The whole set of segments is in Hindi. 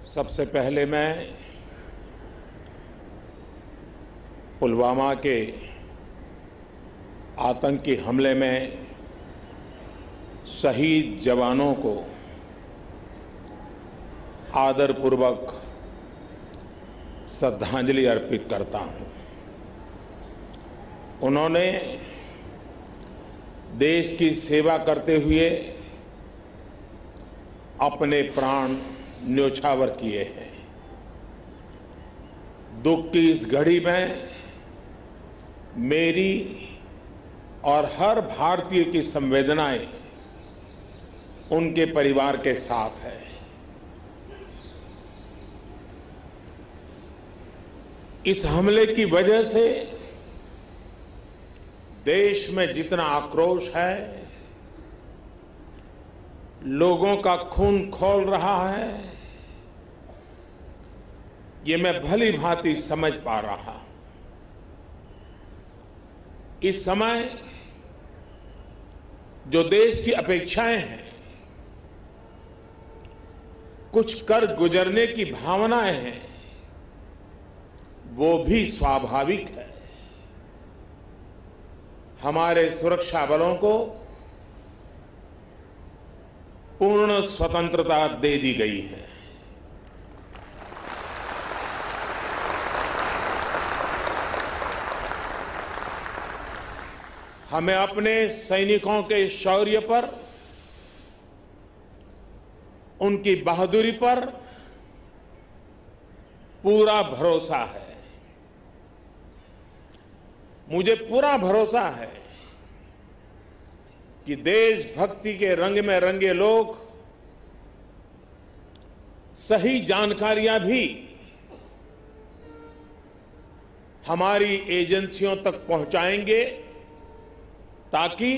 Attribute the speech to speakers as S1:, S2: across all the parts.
S1: सबसे पहले मैं पुलवामा के आतंकी हमले में शहीद जवानों को आदरपूर्वक श्रद्धांजलि अर्पित करता हूं। उन्होंने देश की सेवा करते हुए अपने प्राण न्योछावर किए हैं। दुख की इस घड़ी में मेरी और हर भारतीय की संवेदनाएं उनके परिवार के साथ है। इस हमले की वजह से देश में जितना आक्रोश है, लोगों का खून खौल रहा है, ये मैं भली भांति समझ पा रहा हूं। इस समय जो देश की अपेक्षाएं हैं, कुछ कर गुजरने की भावनाएं हैं, वो भी स्वाभाविक है। हमारे सुरक्षा बलों को पूर्ण स्वतंत्रता दे दी गई है। हमें अपने सैनिकों के शौर्य पर, उनकी बहादुरी पर पूरा भरोसा है। मुझे पूरा भरोसा है कि देशभक्ति के रंग में रंगे लोग सही जानकारियां भी हमारी एजेंसियों तक पहुंचाएंगे, ताकि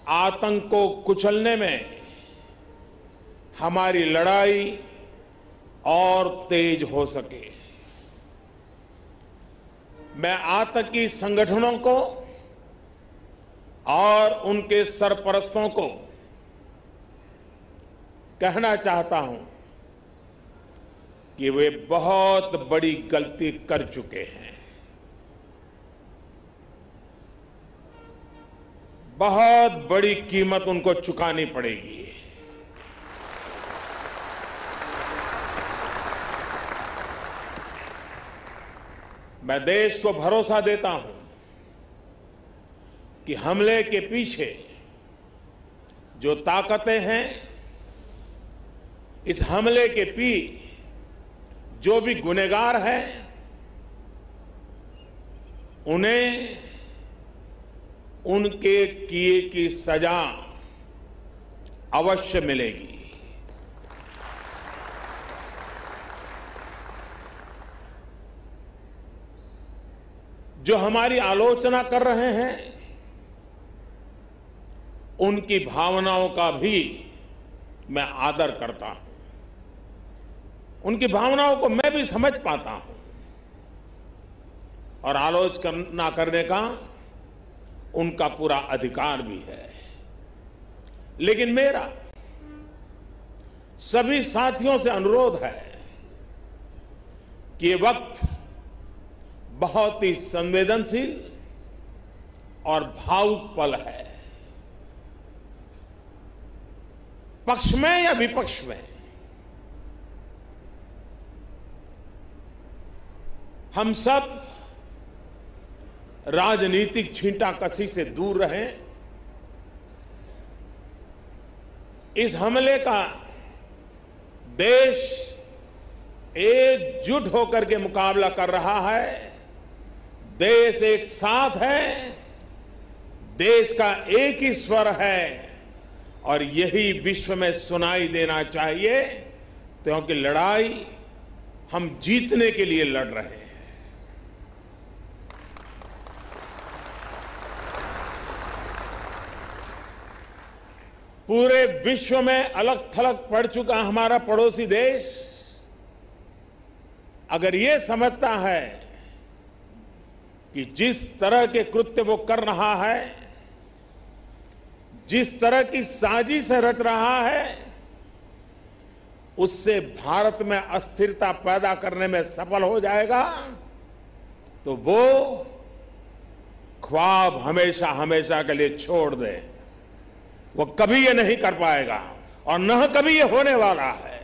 S1: आतंक को कुचलने में हमारी लड़ाई और तेज हो सके। मैं आतंकी संगठनों को और उनके सरपरस्तों को कहना चाहता हूं कि वे बहुत बड़ी गलती कर चुके हैं। बहुत बड़ी कीमत उनको चुकानी पड़ेगी। मैं देश को भरोसा देता हूं कि हमले के पीछे जो ताकतें हैं, इस हमले के जो भी गुनहगार हैं, उन्हें उनके किए की सजा अवश्य मिलेगी। जो हमारी आलोचना कर रहे हैं, उनकी भावनाओं का भी मैं आदर करता हूं। उनकी भावनाओं को मैं भी समझ पाता हूं और आलोचना करने का उनका पूरा अधिकार भी है। लेकिन मेरा सभी साथियों से अनुरोध है कि ये वक्त बहुत ही संवेदनशील और भावुक पल है। पक्ष में या विपक्ष में, हम सब राजनीतिक छींटाकशी से दूर रहें। इस हमले का देश एकजुट होकर के मुकाबला कर रहा है। देश एक साथ है, देश का एक ही स्वर है और यही विश्व में सुनाई देना चाहिए, क्योंकि लड़ाई हम जीतने के लिए लड़ रहे हैं। पूरे विश्व में अलग थलग पड़ चुका हमारा पड़ोसी देश अगर ये समझता है कि जिस तरह के कृत्य वो कर रहा है, जिस तरह की साजिश रच रहा है, उससे भारत में अस्थिरता पैदा करने में सफल हो जाएगा तो वो ख्वाब हमेशा हमेशा के लिए छोड़ दे। वो कभी ये नहीं कर पाएगा और न कभी ये होने वाला है।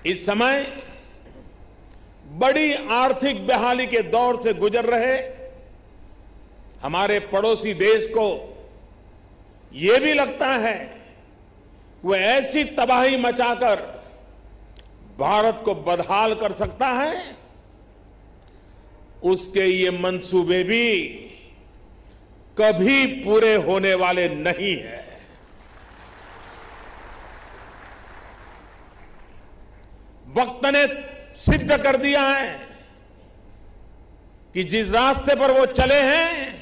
S1: इस समय बड़ी आर्थिक बहाली के दौर से गुजर रहे हमारे पड़ोसी देश को यह भी लगता है वो ऐसी तबाही मचाकर भारत को बदहाल कर सकता है, उसके ये मंसूबे भी कभी पूरे होने वाले नहीं है। वक्त ने सिद्ध कर दिया है कि जिस रास्ते पर वो चले हैं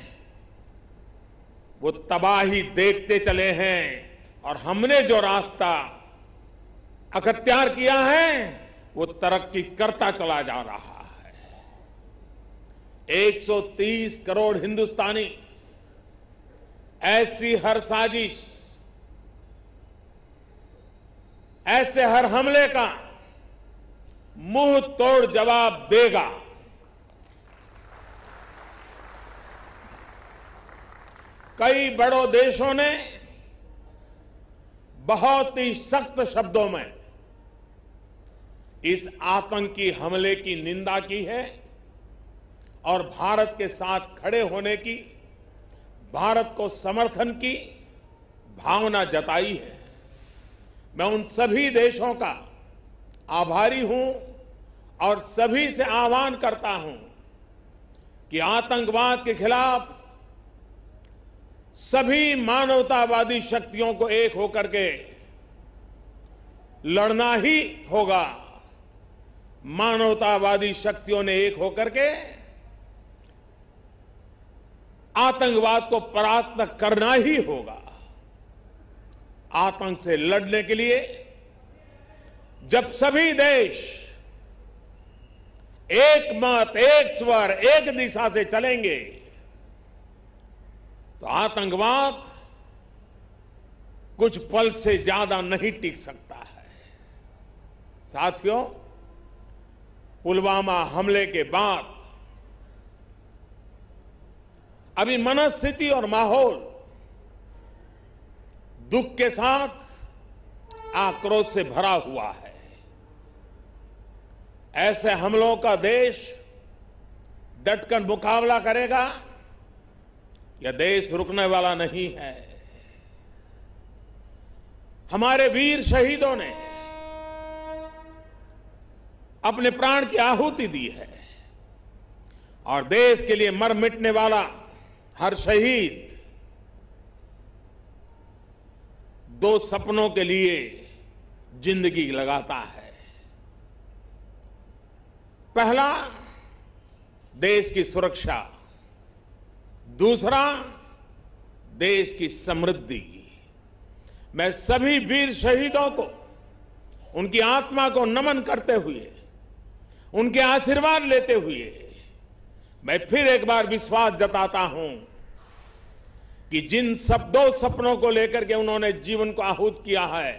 S1: वो तबाही देखते चले हैं और हमने जो रास्ता अख्तियार किया है वो तरक्की करता चला जा रहा है। 130 करोड़ हिंदुस्तानी ऐसी हर साजिश, ऐसे हर हमले का मुंह तोड़ जवाब देगा। कई बड़ों देशों ने बहुत ही सख्त शब्दों में इस आतंकी हमले की निंदा की है और भारत के साथ खड़े होने की, भारत को समर्थन की भावना जताई है। मैं उन सभी देशों का आभारी हूं और सभी से आह्वान करता हूं कि आतंकवाद के खिलाफ सभी मानवतावादी शक्तियों को एक होकर के लड़ना ही होगा। मानवतावादी शक्तियों ने एक होकर के आतंकवाद को परास्त करना ही होगा। आतंक से लड़ने के लिए जब सभी देश एक मत, एक स्वर, एक दिशा से चलेंगे तो आतंकवाद कुछ पल से ज्यादा नहीं टिक सकता है। साथियों, पुलवामा हमले के बाद अभी मनस्थिति और माहौल दुख के साथ आक्रोश से भरा हुआ है। ऐसे हमलों का देश डटकर मुकाबला करेगा, यह देश रुकने वाला नहीं है। हमारे वीर शहीदों ने अपने प्राण की आहुति दी है और देश के लिए मर मिटने वाला हर शहीद दो सपनों के लिए जिंदगी लगाता है। पहला, देश की सुरक्षा, दूसरा, देश की समृद्धि। मैं सभी वीर शहीदों को उनकी आत्मा को नमन करते हुए, उनके आशीर्वाद लेते हुए मैं फिर एक बार विश्वास जताता हूं कि जिन दो सपनों को लेकर के उन्होंने जीवन को आहूत किया है,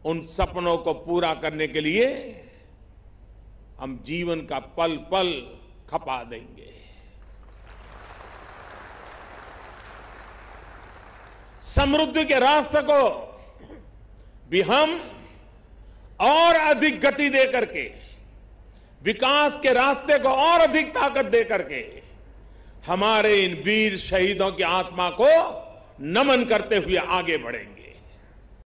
S1: उन सपनों को पूरा करने के लिए हम जीवन का पल पल खपा देंगे। समृद्धि के रास्ते को भी हम और अधिक गति दे करके, विकास के रास्ते को और अधिक ताकत दे करके हमारे इन वीर शहीदों की आत्मा को नमन करते हुए आगे बढ़ेंगे।